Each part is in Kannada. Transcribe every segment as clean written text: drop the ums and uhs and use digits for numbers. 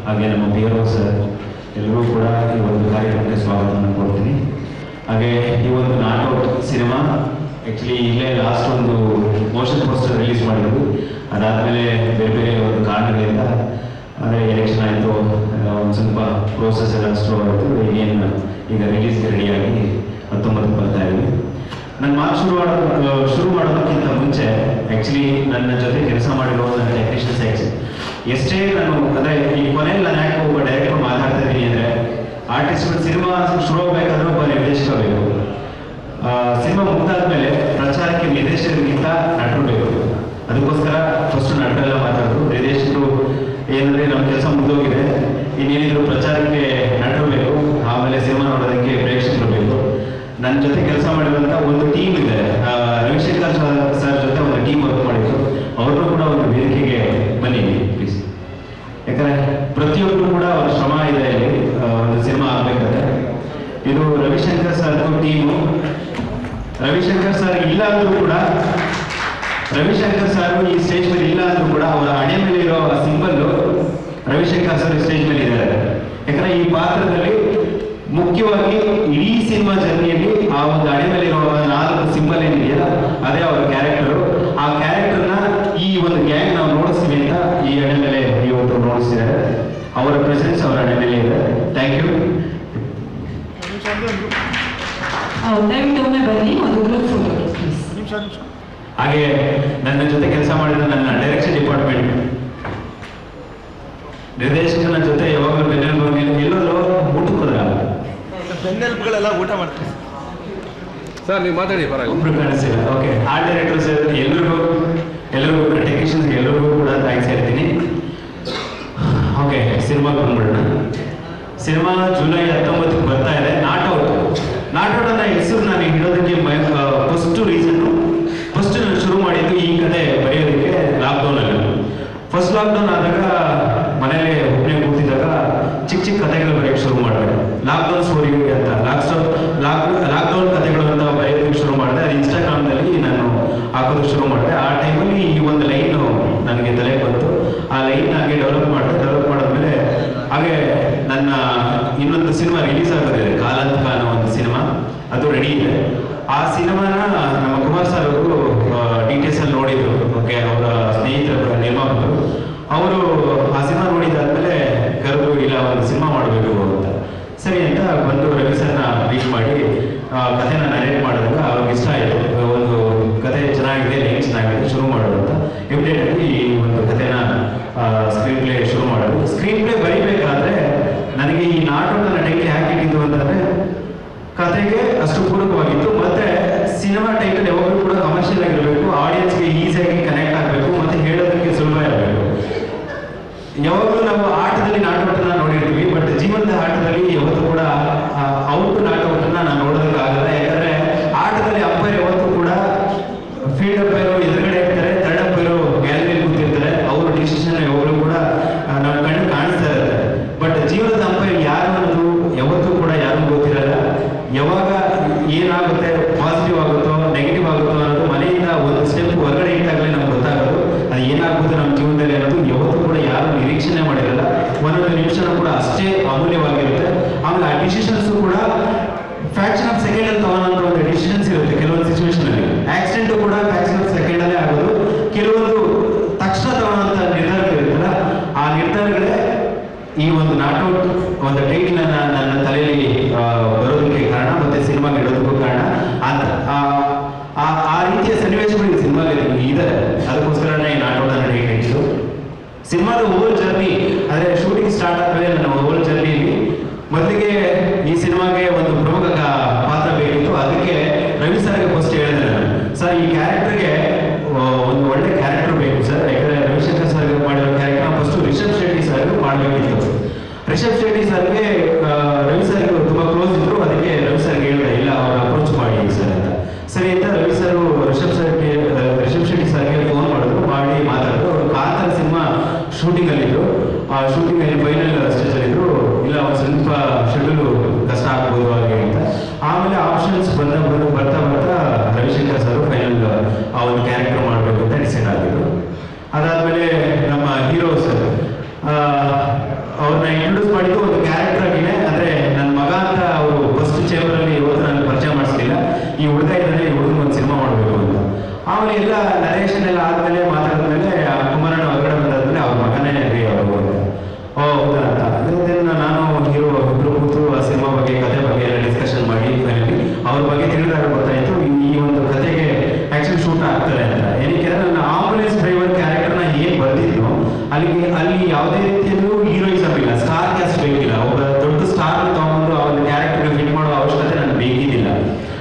ಹಾಗೆ ನಮ್ಮ PRO ಸರ್ ಎಲ್ಲರೂ ಕೂಡ ಈ ಒಂದು ಕಾರ್ಯಕ್ರಮಕ್ಕೆ ಸ್ವಾಗತವನ್ನು ಕೊಡ್ತೀನಿ. ಹಾಗೆ ಈ ಒಂದು ನಾಟೌಟ್ ಸಿನಿಮಾ ಆ್ಯಕ್ಚುಲಿ ಇಲ್ಲೇ ಲಾಸ್ಟ್ ಒಂದು ಮೋಷನ್ ಪೋಸ್ಟರ್ ರಿಲೀಸ್ ಮಾಡಿದ್ರು. ಅದಾದಮೇಲೆ ಬೇರೆ ಬೇರೆ ಒಂದು ಕಾರಣಗಳಿಂದ ಅಂದರೆ ಎಲೆಕ್ಷನ್ ಆಯಿತು, ಒಂದು ಸ್ವಲ್ಪ ಪ್ರೋಸೆಸ್ ಎಲ್ಲ ಸ್ಲೋ ಆಯಿತು. ಈಗ ರಿಲೀಸ್ಗೆ ರೆಡಿಯಾಗಿ 19 ಬರ್ತಾ ಇದ್ವಿ. ನನ್ನ ಮಾತು ಶುರು ಮಾಡೋದಕ್ಕಿಂತ ಮುಂಚೆ ಆ್ಯಕ್ಚುಲಿ ನನ್ನ ಜೊತೆ ಕೆಲಸ ಮಾಡಿರೋ ನನ್ನ ಟೆಕ್ನಿಷಿಯನ್ಸ್ ಎಷ್ಟೇ ನಾನು ಅಂದರೆ ಈ ಕೊನೆಯಲ್ಲಿ ನಾನು ಯಾಕೆ ಒಬ್ಬ ಡೈರೆಕ್ಟರ್ ಮಾತಾಡ್ತಾ ಇದ್ದೀನಿ ಅಂದರೆ ಆರ್ಟಿಸ್ಟ್ಗಳು ಸಿನಿಮಾ ಶುರು ಆಗಬೇಕಾದ್ರೆ ಒಬ್ಬ ನಿರ್ದೇಶಕ ಬೇಕು. ಸಿನಿಮಾ ಮುಗ್ದಾದ್ಮೇಲೆ ಪ್ರಚಾರಕ್ಕೆ ನಿರ್ದೇಶಕರಿಗಿಂತ ನಟರು ಬೇಕು. ಅದಕ್ಕೋಸ್ಕರ ಫಸ್ಟ್ ನಟರೆಲ್ಲ ಮಾತಾಡೋದು, ನಿರ್ದೇಶಕರು ಏನಂದರೆ ನಮ್ಮ ಕೆಲಸ ಮುಗಿದೋಗಿದೆ, ಇನ್ನೇನಿದ್ರು ಪ್ರಚಾರಕ್ಕೆ ನಟರು ಬೇಕು, ಆಮೇಲೆ ಸಿನಿಮಾ ನೋಡೋದಕ್ಕೆ ಪ್ರೇಕ್ಷಕರು ಬೇಕು. ನನ್ನ ಜೊತೆ ಕೆಲಸ ಮಾಡಿರುವಂಥ ಒಂದು ಟೀಮ್ ಇದೆ, ರವಿಶಂಕರ್ ಸರ್ ಜೊತೆ ಒಂದು ಟೀಮ್ ವರ್ಕ್ ಮಾಡಿದ್ರು. ಅವ್ರನ್ನೂ ಕೂಡ ಒಂದು ವೇದಿಕೆಗೆ ಬನ್ನಿ ಪ್ಲೀಸ್. ಯಾಕಂದರೆ ಪ್ರತಿಯೊಬ್ಬರು ಕೂಡ ಅವ್ರ ಶ್ರಮ ಇದೆ ಇಲ್ಲಿ ಒಂದು ಸಿನಿಮಾ ಆಗಬೇಕಾದ್ರೆ. ಇದು Ravishankar sir team. Ravishankar sir ಇಲ್ಲ ಅಂದ್ರೂ ಕೂಡ, ರವಿಶಂಕರ್ ಸರ್ ಈ ಸ್ಟೇಜ್ ಮೇಲೆ ಇಲ್ಲ ಅಂದ್ರೂ ಕೂಡ ಅವರ ಹಣೆ ಮೇಲೆ ಇರೋ ಸಿಂಬಲ್ಲು ರವಿಶಂಕರ್ ಸರ್ ಸ್ಟೇಜ್ ಮೇಲೆ ಇದ್ದಾರೆ. ಯಾಕಂದರೆ ಈ ಪಾತ್ರದಲ್ಲಿ ಮುಖ್ಯವಾಗಿ ಇಡೀ ಸಿನಿಮಾ ಜರ್ನಿಯಲ್ಲಿ ಆ ಒಂದು ಹಣೆ ಮೇಲೆ ಇರೋ 4 ಸಿಂಬಲ್ ಏನಿದೆಯಲ್ಲ ಅದೇ ಅವರ ಕ್ಯಾರೆಕ್ಟರು. ಆ ಕ್ಯಾರೆಕ್ಟರ್ನ ಈ ಒಂದು ಗ್ಯಾಂಗ್ ನಾವು ನೋಡಿಸ್ತೀವಿ ಅಂತ ಈ ಹಣೆ ಮೇಲೆ ಇವತ್ತು ನೋಡಿಸ್ತಿದ್ದಾರೆ. ಅವರ ಪ್ರೆಸೆನ್ಸ್ ಅವರ ಹಣೆ ಮೇಲೆ ಇದೆ. Thank you. ದಯವಿಟ್ಟು ಬನ್ನಿ, ಒಂದು ಗ್ರೂಪ್ ಫೋಟೋ ಪ್ಲೀಸ್. ಹಾಗೆ ನನ್ನ ಜೊತೆ ಕೆಲಸ ಮಾಡಿದ ನನ್ನ ಡೈರೆಕ್ಷನ್ ಡಿಪಾರ್ಟ್ಮೆಂಟ್ ನಿರ್ದೇಶಕನ ಜೊತೆ ಯಾವಾಗಲೂ ಬೆನ್ನೆಲುಬು, ಎಲ್ಲರೂ ಊಟಕ್ಕೆ ಹೋದ್ರ ಬೆನ್ನೆಲುಬುಗಳೆಲ್ಲ ಊಟ ಮಾಡ್ತಾರೆ ಸರ್. ನೀವು ಮಾತಾಡಿ ಪರವಾಗಿಲ್ಲ, ಒಬ್ರು ಕಾಣಿಸ್ತಿಲ್ಲ. ಓಕೆ, ಆರ್ಟ್ ಡೈರೆಕ್ಟರ್ ಸರ್ ಎಲ್ಲರಿಗೂ ಟೆಕ್ನಿಷಿಯನ್ಸ್ ಎಲ್ಲರಿಗೂ ಕೂಡ ಥ್ಯಾಂಕ್ಸ್ ಹೇಳ್ತೀನಿ. ಓಕೆ, ಸಿನಿಮಾಗೆ ಬಂದ್ಬಿಡೋಣ. ಸಿನಿಮಾ ಜುಲೈ 19 ಬರ್ತಾ ಇದೆ. ನಾಟೌಟ್ ಅನ್ನೋ ಹೆಸರು ನಾನು ಇಡೋದಕ್ಕೆ ಫಸ್ಟ್ ರೀಸನ್ನು, ಫಸ್ಟ್ ನಾನು ಶುರು ಮಾಡಿದ್ದು ಈ ಕತೆ ಬರೆಯೋದಕ್ಕೆ ಲಾಕ್ಡೌನಲ್ಲಿ. ಫಸ್ಟ್ ಲಾಕ್ಡೌನ್ ಆದಾಗ ಮನೇಲಿ ಒಬ್ಬನೇ ಕೂತಿದ್ದಾಗ ಚಿಕ್ಕ ಕಥೆಗಳು ಬರೆಯೋಕ್ಕೆ ಶುರು ಮಾಡಿದೆ. ಲಾಕ್ಡೌನ್ ಸ್ಟೋರಿ ಅಂತ ಲಾಕ್ಡೌನ್ ಕಥೆಗಳು ಅಂತ ಬರೆಯೋದಕ್ಕೆ ಶುರು ಮಾಡಿದೆ. ಅದು ಇನ್ಸ್ಟಾಗ್ರಾಮ್ನಲ್ಲಿ ನಾನು ಹಾಕೋದಕ್ಕೆ ಶುರು ಮಾಡಿದೆ. ಆ ಟೈಮಲ್ಲಿ ಈ ಒಂದು ಲೈನು ನನಗೆ ತಲೆಗೆ ಬಂತು. ಆ ಲೈನ್ ಹಾಗೆ ಡೆವಲಪ್ ಮಾಡಿದ್ಮೇಲೆ ಹಾಗೆ ನನ್ನ ಇನ್ನೊಂದು ಸಿನಿಮಾ ರಿಲೀಸ್ ಆಗೋದಿದೆ, ಕಾಲಾಂತಕ ಅನ್ನೋ ಒಂದು ಸಿನಿಮಾ, ಅದು ರೆಡಿ ಇದೆ. ಆ ಸಿನಿಮಾನ ನಮ್ಮ ಕುಮಾರ್ ಸರ್ ಅವರು DTS ಅಲ್ಲಿ ನೋಡಿದ್ರು. ಓಕೆ, ಅವರ ಸ್ನೇಹಿತರ ನಿರ್ಮಾಪಕರು ಅವರು ಆ ಸಿನಿಮಾ ನೋಡಿದಾದ್ಮೇಲೆ ಕರೆದು ಇಲ್ಲ ಒಂದು ಸಿನಿಮಾ ಮಾಡಬೇಕು ಅಂತ. ಸರಿ ಅಂತ ಬಂದು ರವಿ ಸರ್ನ ರೀಚ್ ಮಾಡಿ ಕಥೆನ ನರೇಟ್ ಮಾಡಿದಾಗ ಅವ್ರಿಗೆ ಇಷ್ಟ ಆಯಿತು. ಒಂದು ಕತೆ ಚೆನ್ನಾಗಿದೆ, ಲೈನ್ ಚೆನ್ನಾಗಿದೆ, ಶುರು ಮಾಡೋದು ಅಂತ ಇಮಿಡಿಯೇಟಾಗಿ ಈ ಒಂದು ಕಥೆನ ಸ್ಕ್ರೀನ್ ಪ್ಲೇ ಶುರು ಮಾಡೋದು. ಸ್ಕ್ರೀನ್ ಪ್ಲೇ ಬರೀಬೇಕಾದ್ರೆ ನನಗೆ ಈ ನಾಟಕದ ಟೈಟ್ಲ್ ಹಾಕಿಟ್ಟಿದ್ದು ಅಂತಂದರೆ ಕತೆಗೆ ಅಷ್ಟು ಪೂರಕವಾಗಿತ್ತು, ಮತ್ತೆ ಸಿನಿಮಾ ಟೈಟಲ್ ಯಾವಾಗಲೂ ಕೂಡ ಕಮರ್ಷಿಯಲ್ ಆಗಿರಬೇಕು, ಆಡಿಯನ್ಸ್ಗೆ ಈಸಿಯಾಗಿ ಕನೆಕ್ಟ್ ಆಗಬೇಕು, ಮತ್ತೆ ಹೇಳೋದಕ್ಕೆ ಸುಲಭ ಇರಬೇಕು. ಯಾವಾಗಲೂ ನಾವು ಆಟದಲ್ಲಿ ನಾಟಕವನ್ನು ನೋಡಿರ್ತೀವಿ, ಬಟ್ ಜೀವನದ ಆಟದಲ್ಲಿ ಯಾವತ್ತೂ ಕೂಡ ಔಟ್ ನಾಟಕವನ್ನು ನಾವು ನೋಡೋದಕ್ಕಾಗಲ್ಲ. ಯಾಕಂದರೆ ಆಟದಲ್ಲಿ ಅಂಪೈರ್ ಯಾವತ್ತೂ ಕೂಡ ಫೀಲ್ಡ್ ಅಂಪೈರು ಎದುರುಗಡೆ ಇರ್ತಾರೆ, ಥರ್ಡ್ ಅಂಪೈರು ಗ್ಯಾಲರಿಯಲ್ಲಿ ಕೂತಿರ್ತಾರೆ. ಅವರು ಡಿಸಿಷನ್ ಯಾವಾಗಲೂ ಕೂಡ ನಮ್ಮ ಕಣ್ಣು ಕಾಣಿಸ್ತಾ ಇರುತ್ತೆ. ಬಟ್ ಜೀವನದ ಅಂಪೈರ್ ಯಾರು ಅನ್ನೋದು ಯಾವತ್ತೂ ಕೂಡ ಯಾರಿಗೂ ಗೊತ್ತಿರಲ್ಲ. ಯಾವಾಗ ಏನಾಗುತ್ತೆ, ಪಾಸಿಟಿವ್ ಆಗುತ್ತೋ ನೆಗೆಟಿವ್ ಆಗುತ್ತೋ ಅನ್ನೋದು ಮನೆಯಿಂದ ಒಂದು ಸ್ಟೆಪ್ ಹೊರಗಡೆ ಇಟ್ಟಾಗಲೇ ನಮ್ಗೆ ಗೊತ್ತಾಗೋದು. ಅದು ಏನಾಗುತ್ತೆ ನಮ್ಮ ಜೀವನದಲ್ಲಿ ಅನ್ನೋದು ಯಾವತ್ತೂ ಕೂಡ ಯಾರು ನಿರೀಕ್ಷಣೆ ಮಾಡಿರಲ್ಲ. ಒಂದೊಂದು ನಿಮಿಷನೂ ಕೂಡ ಅಷ್ಟೇ ಅಮೂಲ್ಯವಾಗಿರುತ್ತೆ. ಆಮೇಲೆ ಆ ಡಿಸಿಷನ್ಸು ಕೂಡ ಫ್ಯಾಕ್ಷನ್ ಆಫ್ ಸೆಕೆಂಡ್ ಅಲ್ಲಿ ತಗೊಳ್ಳೋಂಥ ಒಂದು ಡಿಸಿಷನ್ಸ್ ಇರುತ್ತೆ. ಕೆಲವೊಂದು ಸಿಚುವೇಶನಲ್ಲಿ ಆಕ್ಸಿಡೆಂಟು ಕೂಡ ಫ್ಯಾಕ್ಷನ್ ಆಫ್ ಸೆಕೆಂಡಲ್ಲೇ ಆಗೋದು. ಕೆಲವೊಂದು ತಕ್ಷಣ ತಗೊಳ್ಳೋಂಥ ನಿರ್ಧಾರಗಳಿರುತ್ತಲ್ಲ, ಆ ನಿರ್ಧಾರಗಳೇ ಈ ಒಂದು ನಾಟೌಟ್ ಒಂದು ಟೈಟ್ಲ್ ನನ್ನ ತಲೆಯಲ್ಲಿ ಬರೋದಕ್ಕೆ ಕಾರಣ, ಮತ್ತೆ ಸಿನಿಮಾಗೆ ಇಡೋದಕ್ಕೂ ಕಾರಣ ಅಂತ ಆ ರೀತಿಯ ಸನ್ನಿವೇಶಗಳು ಈ ಸಿನಿಮಾದಲ್ಲಿ ಇದೆ. ಅದಕ್ಕೋಸ್ಕರನೇ ಈ ನಾಟೌಟ್ ಅನ್ನು ಟೈಟ್ಲ್. ಸಿನಿಮಾದ ಹೋಲ್ ಜರ್ನಿ ಅಂದರೆ ಶೂಟಿಂಗ್ ಸ್ಟಾರ್ಟ್ ಆದಮೇಲೆ ನನ್ನ ಹೋಲ್ ಜರ್ನಿಯಲ್ಲಿ ಮೊದಲಿಗೆ ಈ ಸಿನಿಮಾಗೆ ಒಂದು ಪ್ರಮುಖ ಪಾತ್ರ ಬೇಕಿತ್ತು. ಅದಕ್ಕೆ ರವಿ ಸರ್ಗೆ ಫಸ್ಟ್ ಹೇಳಿದೆ ನಾನು, ಸರ್ ಈ ಕ್ಯಾರೆಕ್ಟರ್ಗೆ ಒಂದು ಒಳ್ಳೆ ಕ್ಯಾರೆಕ್ಟರ್ ಬೇಕು ಸರ್. ಯಾಕಂದರೆ ರವಿಶಂಕರ್ ಸರ್ಗೆ ಮಾಡಿರೋ ಕ್ಯಾರೆಕ್ಟರ್ ಫಸ್ಟು ರಿಷಬ್ ಶೆಟ್ಟಿ ಸರ್ಗೆ ಮಾಡಬೇಕಿತ್ತು. ರಿಷಬ್ ಶೆಟ್ಟಿ ಸರ್ಗೆ ರವಿ ಸರ್ಗೆ ತುಂಬ ಕ್ಲೋಸ್ ಇದ್ರು. ಅದಕ್ಕೆ ರವಿ ಸರ್ಗೆ ಹೇಳಿದೆ, ಇಲ್ಲ ಅವ್ರು ಅಪ್ರೋಚ್ ಮಾಡಿ ಸರ್ ಅಂತ. ಸರಿ ಅಂತ ರವಿ ಸರ್ ರಿಷಬ್ ಶೆಟ್ಟಿ ಸರ್ಗೆ ಫೋನ್ ಮಾಡಿದ್ರು, ಮಾಡಿ ಮಾತಾಡಿದ್ರು. ಅವರು ಕಾಂತಾರ ಸಿನಿಮಾ ಶೂಟಿಂಗಲ್ಲಿದ್ದರು. ಆ ಶೂಟಿಂಗಲ್ಲಿ ಫೈನಲ್ ಸ್ಟೇಜಲ್ಲಿದ್ದರು. ಇಲ್ಲ ಒಂದು ಸ್ವಲ್ಪ ಶೆಡ್ಯೂಲು ಕಷ್ಟ ಆಗ್ಬೋದು ಹಾಗೆ ಅಂತ. ಆಮೇಲೆ ಆಪ್ಷನ್ಸ್ ಬರ್ತಾ ರವಿಶಂಕರ್ ಸರ್ ಫೈನಲ್ ಆ ಒಂದು ಕ್ಯಾರೆಕ್ಟರ್ ಮಾಡಬೇಕು ಅಂತ ಡಿಸೈಡ್ ಆಗಿದ್ರು. ಅದಾದಮೇಲೆ ನಮ್ಮ ಹೀರೋ ಸರ್ ಅವ್ರನ್ನ ಇಂಟ್ರೊಡ್ಯೂಸ್ ಮಾಡಿದ್ದು ಒಂದು ಕ್ಯಾರೆಕ್ಟರ್ ಆಗಿನೇ, ಅಂದ್ರೆ ನನ್ನ ಮಗ ಅಂತ ಅವರು ಫಸ್ಟ್ ಚೇಂಬರಲ್ಲಿ ಇವತ್ತು ನನಗೆ ಪರಿಚಯ ಮಾಡಿಸ್ಲಿಲ್ಲ. ಈ ಹುಡುಗ ಇದ್ದಾನೆ, ಈ ಹುಡುಗನ ಒಂದು ಸಿನಿಮಾ ಮಾಡಬೇಕು ಅಂತ. ಆಮೇಲೆ ಎಲ್ಲ ನರೇಷನ್ ಎಲ್ಲ ಆದ್ಮೇಲೆ ಮಾತಾಡಿದ್ಮೇಲೆ ಕುಮಾರಣ್ಣ ಹೊರಗಡೆ ಬಂದಾದ್ಮೇಲೆ ಅವ್ರ ಮಗನೇ ರೀ ಅವರು ಅಂತ. ಓ ಹೌದಾ ಅಂತ. ನಾನು ಹೀರೋ ಇಬ್ರು ಕೂತು ಆ ಸಿನಿಮಾ ಬಗ್ಗೆ, ಕತೆ ಬಗ್ಗೆ ಎಲ್ಲ ಡಿಸ್ಕಷನ್ ಮಾಡಿ ಫೈನಲಿ ಅವ್ರ ಬಗ್ಗೆ ತಿಳಿದಾಗ ಗೊತ್ತಾಯ್ತು ಈ ಒಂದು ಕತೆಗೆ ಆಕ್ಚುಲಿ ಶೂಟ್ ಆಗ್ತಾರೆ ಅಂತ. ಏನಕ್ಕೆ ನನ್ನ ಆಂಬುಲೆನ್ಸ್ ಡ್ರೈವರ್ ಕ್ಯಾರೆಕ್ಟರ್ನ ಏನ್ ಬರ್ದಿದ್ನೋ ಅಲ್ಲಿ ಯಾವುದೇ ರೀತಿಯಲ್ಲೂ ಹೀರೋಯಿಸಮ್ ಇಲ್ಲ, ಸ್ಟಾರ್ ಕ್ಯಾಸ್ಟ್ ಬೇಕಿಲ್ಲ. ಒಬ್ಬ ದೊಡ್ಡ ಸ್ಟಾರ್ ತಗೊಂಡು ಆ ಒಂದು ಕ್ಯಾರೆಕ್ಟರ್ ಫಿಟ್ ಮಾಡೋ ಅವಶ್ಯಕತೆ ನನಗೆ ಬೇಕಿದ್ದಿಲ್ಲ.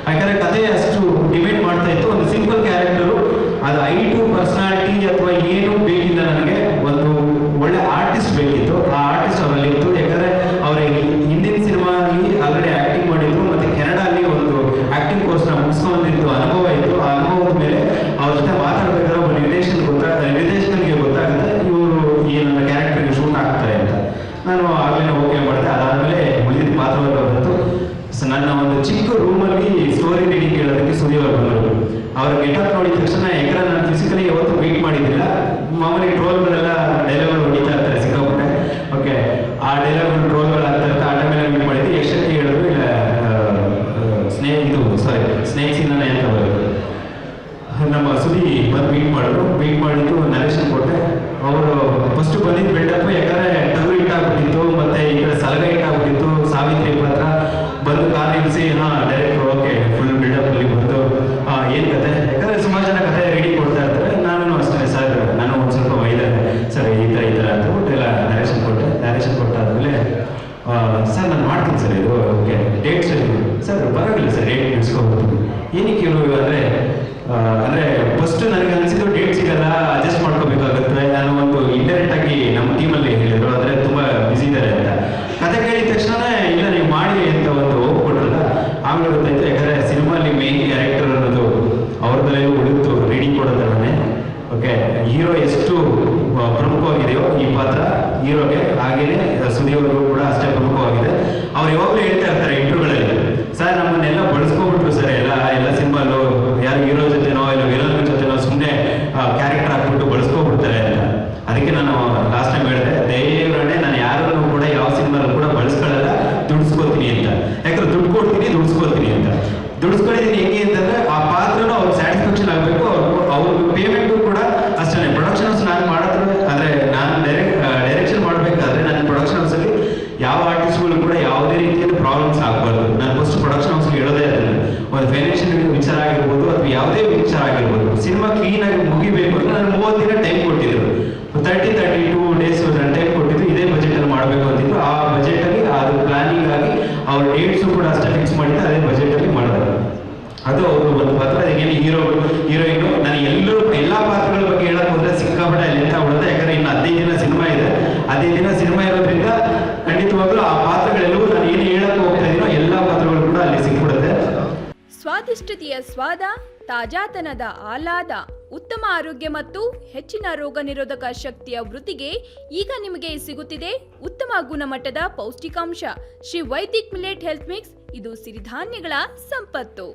ಯಾಕಂದ್ರೆ ಕತೆ ಅಷ್ಟು ಡಿಪೆಂಡ್ ಮಾಡ್ತಾ ಇತ್ತು. ಒಂದು ಸಿಂಪಲ್ ಕ್ಯಾರೆಕ್ಟರು, ಅದು ಐಟು ಪರ್ಸನಾಲಿಟಿ ಅಥವಾ ಏನು ಬೇಕಿಲ್ಲ ನನಗೆ. ಒಂದು ಒಳ್ಳೆ ಆರ್ಟಿಸ್ಟ್ ಬೇಕಿತ್ತು. ಆ ಆರ್ಟಿಸ್ಟ್ ಅವರಲ್ಲಿತ್ತು. ಯಾಕಂದ್ರೆ ಅವರ ಹಿಂದಿನ ಸಿನಿಮಾದಲ್ಲಿ ಆಲ್ರೆಡಿ ಆಕ್ಟಿಂಗ್ ಮಾಡಿದ್ರು, ಮತ್ತೆ ಕೆನಡಾಲಿ ಒಂದು ಆಕ್ಟಿಂಗ್ ಕೋರ್ಸ್ನ ಮುಗಿಸ್ಕೊಂಡಿದ್ದು ಅನುಭವ ಇತ್ತು. ಆ ಅನುಭವದ ಮೇಲೆ ಅವ್ರ ಜೊತೆ ಮಾತಾಡ್ಬೇಕಾದ್ರೆ ಒಬ್ಬ ನಿರ್ದೇಶಕನಿಗೆ ಗೊತ್ತಾಗುತ್ತೆ ಇವರು ಈ ನನ್ನ ಕ್ಯಾರೆಕ್ಟರ್ಗೆ ಶೂಟ್ ಆಗ್ತಾರೆ ಅಂತ. ನಾನು ಆಗಲೇ ಓಕೆ ಮಾಡಿದೆ. ಅದಾದ್ಮೇಲೆ ಉಳಿದ ಪಾತ್ರವನ್ನು ಬಂತು. ನನ್ನ ಒಂದು ಚಿಕ್ಕ ರೂಮಲ್ಲಿ ಸ್ಟೋರಿ ರೀಡಿಂಗ್ ಕೇಳೋದಕ್ಕೆ ಸುದೀವರು ಬಂದರು. ಅವ್ರ ಗೆಟಪ್ ನೋಡಿದ ತಕ್ಷಣ, ಯಾಕಂದ್ರೆ ನಾನು ಫಿಸಿಕಲಿ ಯಾವತ್ತೂ ಮೀಟ್ ಮಾಡಿದ್ದಿಲ್ಲ. ಮಾಮೂಲಿ ಟ್ರೋಲ್ಗಳೆಲ್ಲ ಡೈಲಾಗ್ಗಳು ಹೊಡಿತಾ ಇರ್ತಾರೆ ಸಿಕ್ಕಾಪಟ್ಟೆ. ಓಕೆ, ಆ ಡೈಲಾಗ್ಗಳು ಟ್ರೋಲ್ಗಳು ಆಗ್ತಾ ಇರ್ತಾರೆ. ಆ ಟೈಮೆಲ್ಲ ಮೀಟ್ ಮಾಡಿದ್ದೆ. ಎಷ್ಟಕ್ಕೆ ಹೇಳಿದ್ರು ಇಲ್ಲ ಸ್ನೇಹಿಸಿ ನನ್ನ ಅಂತ ಬರೋದು. ನಮ್ಮ ಸುದಿ ಬಂದು ಮೀಟ್ ಮಾಡಿದ್ದು ನರೇಶನ್ ಕೊಟ್ಟೆ. ಅವರು ಫಸ್ಟ್ ಬಂದಿದ್ದು ಬಿಲ್ಡಪ್, ಯಾಕಂದ್ರೆ ಟಗರು ಇಟ್ಟಾಗ್ಬಿಟ್ಟಿತ್ತು, ಮತ್ತೆ ಈ ಕಡೆ ಸಲಗ ಇಟ್ಟಾಗ್ಬಿಟ್ಟಿತ್ತು. ಸಾವಿತ್ರಿ ಪಾತ್ರ ಬಂದು ಕಾರ್ ನಿಲ್ಲಿಸಿ, ಡೈರೆಕ್ಟರ್ ಓಕೆ ಫುಲ್ ಬಿಲ್ಡಪ್ ಅಲ್ಲಿ ಬಂದು ಏನ್ ಕತೆ, ಯಾಕಂದ್ರೆ ಸುಮಾರು ಜನ ಕತೆ ರೆಡಿ ಕೊಡ್ತಾ ಇರ್ತಾರೆ. ನಾನು ಅಷ್ಟೇ ಸರ್, ನಾನು ಒಂದು ಸ್ವಲ್ಪ ವೈದ್ಯ ಸರ್ ಈ ಥರ ಅಂತ ಬಿಟ್ಟು ಎಲ್ಲ ನರೇಶನ್ ಕೊಟ್ಟಾದ್ಮೇಲೆ ಸರ್ ನಾನು ಮಾಡ್ತೀನಿ ಸರ್ ಇದು ಓಕೆ ಡೇಟ್ಸ್ ಸರ್ ಪರವಾಗಿಲ್ಲ ಸರ್ ಡೇಟ್ ನಡೆಸ್ಕೊಬೋದು. ಏನಕ್ಕೆ ಇವರು ಅಂದ್ರೆ ಫಸ್ಟ್ ನನಗೆ ಅನಿಸಿದ್ದು ಡೇಟ್ ಸಿಗಲ್ಲ, ಅಡ್ಜಸ್ಟ್ ಮಾಡ್ಕೋಬೇಕಾಗುತ್ತೆ. ನಾನು ಒಂದು ಇಂಡೈರೆಕ್ಟ್ ಆಗಿ ನಮ್ಮ ಟೀಮಲ್ಲಿ ಹೇಳಿದ್ರು, ಆದರೆ ತುಂಬ ಬ್ಯುಸಿ ಇದ್ದಾರೆ ಅಂತ. ಕತೆ ಕೇಳಿದ ತಕ್ಷಣ ಇಲ್ಲ ನೀವು ಮಾಡಿ ಅಂತ ಒಂದು ಹೋಗ್ಕೊಟ್ರಲ್ಲ. ಆಮೇಲೆ ಗೊತ್ತಾಯ್ತು, ಯಾಕಂದ್ರೆ ಸಿನಿಮಾಲಿ ಮೇನ್ ಕ್ಯಾರೆಕ್ಟರ್ ಅನ್ನೋದು ಅವ್ರದಲ್ಲೇ ಉಳಿತು ರೀಡಿಂಗ್ ಕೊಡೋದಲ್ಲೇ. ಓಕೆ, ಹೀರೋ ಎಷ್ಟು ಪ್ರಮುಖವಾಗಿದೆಯೋ ಈ ಪಾತ್ರ ಹೀರೋಗೆ, ಹಾಗೇನೆ ಸುದೀವ್ರಿಗೂ ಕೂಡ ಅಷ್ಟೇ ಪ್ರಮುಖವಾಗಿದೆ. ಅವ್ರು ಯಾವಾಗಲೂ ಹೇಳ್ತಾ ಇರ್ತಾರೆ ಇಂಟರ್ವ್ಯೂಗಳಲ್ಲಿ, ಸರ್ ನಮ್ಮನ್ನೆಲ್ಲ ಬಳಸ್ಕೊಬಿಟ್ರು ಸರ್ ಎಲ್ಲ ಸಿನಿಮಾಲು ಯಾರು ಹೀರೋ ಜೊತೆನೋ ಇಲ್ಲ ವಿಲನ್ ಜೊತೆನೋ ಸುಮ್ಮನೆ ಕ್ಯಾರೆಕ್ಟರ್ ಹಾಕ್ಬಿಟ್ಟು ಬಳಸ್ಕೊಬಿಡ್ತಾರೆ ಅಂತ. ಅದಕ್ಕೆ ನಾನು ಲಾಸ್ಟ್ ಟೈಮ್ ಹೇಳಿದೆ, ದೇವರನ್ನೇ ನಾನು ಯಾರನ್ನು ಕೂಡ ಯಾವ ಸಿನಿಮಾಲ್ಲೂ ಕೂಡ ಬಳಸ್ಕೊಳ್ಳಲ್ಲ, ದುಡಿಸ್ಕೋತೀನಿ ಅಂತ. ಯಾಕಂದ್ರೆ ದುಡ್ಡು ಕೊಡ್ತೀನಿ ದುಡಿಸ್ಕೋತೀನಿ ಅಂತ. ದುಡಿಸ್ಕೊಂಡಿದ್ದೀನಿ ಹೆಂಗೆ ಅಂತಂದ್ರೆ ಆ ಪಾತ್ರನೂ ಅವ್ರಿಗೆ ಸ್ಯಾಟಿಸ್ಫ್ಯಾಕ್ಷನ್ ಆಗಬೇಕು, ಅವ್ರಿಗೆ ಪೇಮೆಂಟು ಕೂಡ ಅಷ್ಟೇ. ಪ್ರೊಡಕ್ಷನ್ ಹೌಸ್ ನಾನು ಮಾಡಿದ್ರೆ, ಅಂದರೆ ನಾನು ಡೈರೆಕ್ಷನ್ ಮಾಡಬೇಕಾದ್ರೆ ನನ್ನ ಪ್ರೊಡಕ್ಷನ್ ಹೌಸಲ್ಲಿ ಯಾವ ಆರ್ಟಿಸ್ಟ್ಗಳು ಕೂಡ ಯಾವುದೇ ರೀತಿಯ ಪ್ರಾಬ್ಲಮ್ಸ್ ಆಗಬಾರ್ದು. ನಾನು ಫಸ್ಟ್ ಪ್ರೊಡಕ್ಷನ್ ಹೌಸ್ಗೆ ಹೇಳೋದೇ ಅದನ್ನು. ಒಂದು ಫೈನಾನ್ಷಿಯಲ್ ವಿಚಾರ ಆಗಿರ್ಬೋದು ಅಥವಾ ಯಾವುದೇ ವಿಚಾರ ಆಗಿರ್ಬೋದು, ಸಿನಿಮಾ ಕ್ಲೀನಾಗಿ ಮುಗಿಬೇಕು ಅಂತ ನಾನು 30 ದಿನ ಟೈಮ್ ಕೊಟ್ಟಿದ್ರು. 32 ಡೇಸ್ ನಾನು ಟೈಮ್ ಕೊಟ್ಟಿದ್ದು. ಇದೇ ಬಜೆಟಲ್ಲಿ ಮಾಡಬೇಕು ಅಂತಿದ್ರು. ಆ ಬಜೆಟಲ್ಲಿ ಅದು ಪ್ಲಾನಿಂಗ್ ಆಗಿ ಅವ್ರ ಡೇಟ್ಸು ಕೂಡ ಅಷ್ಟೇ ಫಿಕ್ಸ್ ಮಾಡಿದ್ದು, ಅದೇ ಬಜೆಟಲ್ಲಿ ಮಾಡಿದ್ರು. ಅದು ಅವರು ಒಂದು ಪಾತ್ರ. ಅದಕ್ಕೇನು ಹೀರೋಯಿನ್ನು ನಾನು ಎಲ್ಲ ಪಾತ್ರಗಳ ಬಗ್ಗೆ ಹೇಳಕ್ ಹೋದ್ರೆ ಸಿಕ್ಕಾಪಟ್ಟೆ ಅಲ್ಲಿ ಅಂತ ಬಿಡುತ್ತೆ. ಯಾಕಂದ್ರೆ ಇನ್ನು 15 ದಿನ ಸಿನಿಮಾ ಇದೆ. 15 ದಿನ ಸಿನಿಮಾ ಇರೋದ್ರಿಂದ ಖಂಡಿತವಾಗ್ಲೂ ಆ ಪಾತ್ರಗಳೆಲ್ಲವೂ ನಾನು ಏನು ಹೇಳಕ್ ಹೋಗ್ತಾ ಇದೀನೋ ಎಲ್ಲ ಪಾತ್ರಗಳು ಕೂಡ ಅಲ್ಲಿ ಸಿಕ್ಬಿಡುತ್ತೆ. ಸ್ವಾದಿಷ್ಟತೆಯ ಸ್ವಾದ, ತಾಜಾತನದ ಆಹ್ಲಾದ, ಉತ್ತಮ ಆರೋಗ್ಯ ಮತ್ತು ಹೆಚ್ಚಿನ ರೋಗ ನಿರೋಧಕ ಶಕ್ತಿಯ ವೃತ್ತಿಗೆ ಈಗ ನಿಮಗೆ ಸಿಗುತ್ತಿದೆ ಉತ್ತಮ ಗುಣಮಟ್ಟದ ಪೌಷ್ಟಿಕಾಂಶ. Shri Vaidik millet health mix. ಇದು ಸಿರಿಧಾನ್ಯಗಳ ಸಂಪತ್ತು.